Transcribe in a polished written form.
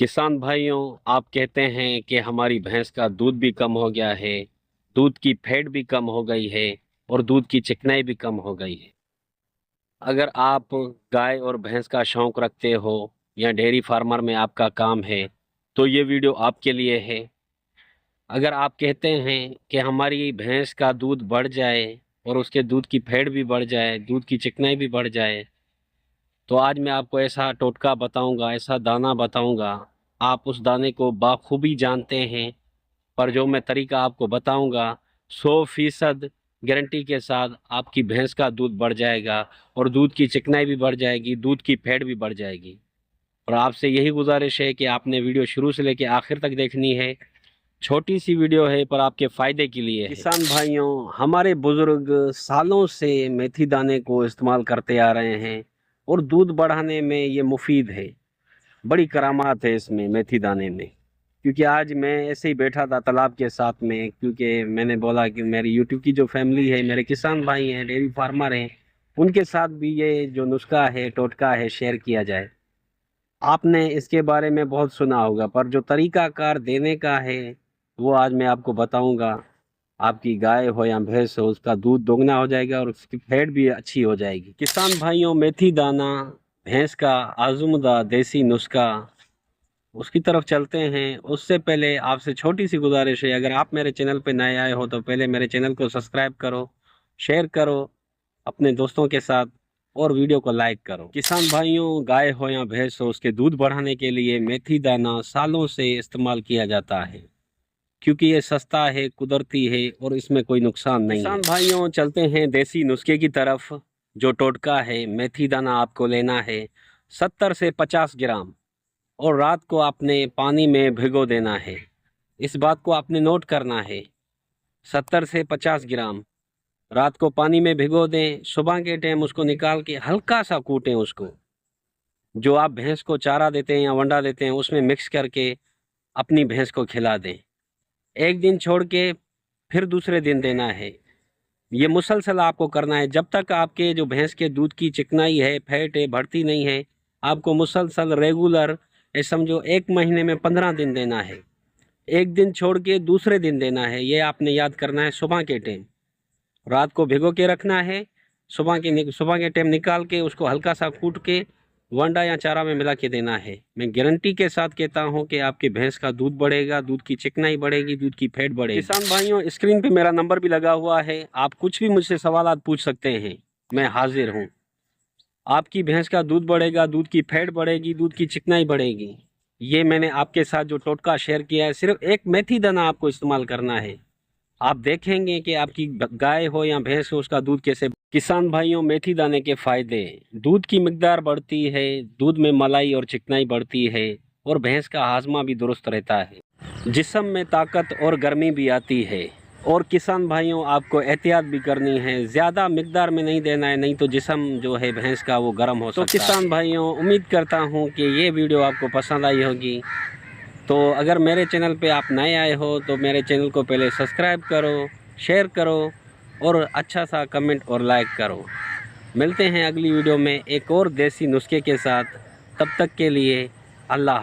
किसान भाइयों, आप कहते हैं कि हमारी भैंस का दूध भी कम हो गया है, दूध की फैट भी कम हो गई है और दूध की चिकनाई भी कम हो गई है। अगर आप गाय और भैंस का शौक रखते हो या डेयरी फार्मर में आपका काम है तो ये वीडियो आपके लिए है। अगर आप कहते हैं कि हमारी भैंस का दूध बढ़ जाए और उसके दूध की फैट भी बढ़ जाए, दूध की चिकनाई भी बढ़ जाए, तो आज मैं आपको ऐसा टोटका बताऊंगा, ऐसा दाना बताऊंगा। आप उस दाने को बाखूबी जानते हैं, पर जो मैं तरीका आपको बताऊंगा 100% गारंटी के साथ आपकी भैंस का दूध बढ़ जाएगा और दूध की चिकनाई भी बढ़ जाएगी, दूध की फैट भी बढ़ जाएगी। और आपसे यही गुजारिश है कि आपने वीडियो शुरू से लेकर आखिर तक देखनी है। छोटी सी वीडियो है पर आपके फ़ायदे के लिए है। किसान भाइयों, हमारे बुज़ुर्ग सालों से मेथी दाने को इस्तेमाल करते आ रहे हैं और दूध बढ़ाने में ये मुफीद है। बड़ी करामात है इसमें, मेथी दाने में। क्योंकि आज मैं ऐसे ही बैठा था तालाब के साथ में, क्योंकि मैंने बोला कि मेरी यूट्यूब की जो फैमिली है, मेरे किसान भाई हैं, डेयरी फार्मर हैं, उनके साथ भी ये जो नुस्खा है, टोटका है, शेयर किया जाए। आपने इसके बारे में बहुत सुना होगा, पर जो तरीकाकार देने का है वो आज मैं आपको बताऊंगा। आपकी गाय हो या भैंस हो, उसका दूध दोगुना हो जाएगा और उसकी फैट भी अच्छी हो जाएगी। किसान भाइयों, मेथी दाना, भैंस का आज़मूदा देसी नुस्खा, उसकी तरफ चलते हैं। उससे पहले आपसे छोटी सी गुजारिश है, अगर आप मेरे चैनल पे नए आए हो तो पहले मेरे चैनल को सब्सक्राइब करो, शेयर करो अपने दोस्तों के साथ और वीडियो को लाइक करो। किसान भाइयों, गाय हो या भैंस हो, उसके दूध बढ़ाने के लिए मेथी दाना सालों से इस्तेमाल किया जाता है, क्योंकि ये सस्ता है, कुदरती है और इसमें कोई नुकसान नहीं है। किसान भाइयों, चलते हैं देसी नुस्खे की तरफ। जो टोटका है, मेथी दाना आपको लेना है 70 से 50 ग्राम और रात को आपने पानी में भिगो देना है। इस बात को आपने नोट करना है। 70 से 50 ग्राम रात को पानी में भिगो दें, सुबह के टाइम उसको निकाल के हल्का सा कूटें। उसको जो आप भैंस को चारा देते हैं या वंडा देते हैं उसमें मिक्स करके अपनी भैंस को खिला दें। एक दिन छोड़ के फिर दूसरे दिन देना है। ये मुसलसल आपको करना है जब तक आपके जो भैंस के दूध की चिकनाई है, फैट है, बढ़ती नहीं है। आपको मुसलसल रेगुलर समझो 1 महीने में 15 दिन देना है। एक दिन छोड़ के दूसरे दिन देना है, ये आपने याद करना है। सुबह के टाइम रात को भिगो के रखना है, सुबह के टाइम निकाल के उसको हल्का सा कूट के वंडा या चारा में मिला के देना है। मैं गारंटी के साथ कहता हूं कि आपकी भैंस का दूध बढ़ेगा, दूध की चिकनाई बढ़ेगी, दूध की फैट बढ़ेगी। किसान भाइयों, स्क्रीन पे मेरा नंबर भी लगा हुआ है, आप कुछ भी मुझसे सवाल पूछ सकते हैं, मैं हाजिर हूँ। आपकी भैंस का दूध बढ़ेगा, दूध की फैट बढ़ेगी, दूध की चिकनाई बढ़ेगी। ये मैंने आपके साथ जो टोटका शेयर किया है, सिर्फ एक मेथी दाना आपको इस्तेमाल करना है। आप देखेंगे कि आपकी गाय हो या भैंस हो, उसका दूध कैसे। किसान भाइयों, मेथी दाने के फायदे: दूध की मिकदार बढ़ती है, दूध में मलाई और चिकनाई बढ़ती है और भैंस का हाजमा भी दुरुस्त रहता है। जिस्म में ताकत और गर्मी भी आती है। और किसान भाइयों, आपको एहतियात भी करनी है, ज़्यादा मिकदार में नहीं देना है, नहीं तो जिस्म जो है भैंस का वो गर्म हो सकता है। तो किसान भाइयों, उम्मीद करता हूँ कि ये वीडियो आपको पसंद आई होगी। तो अगर मेरे चैनल पे आप नए आए हो तो मेरे चैनल को पहले सब्सक्राइब करो, शेयर करो और अच्छा सा कमेंट और लाइक करो। मिलते हैं अगली वीडियो में एक और देसी नुस्खे के साथ। तब तक के लिए अल्लाह।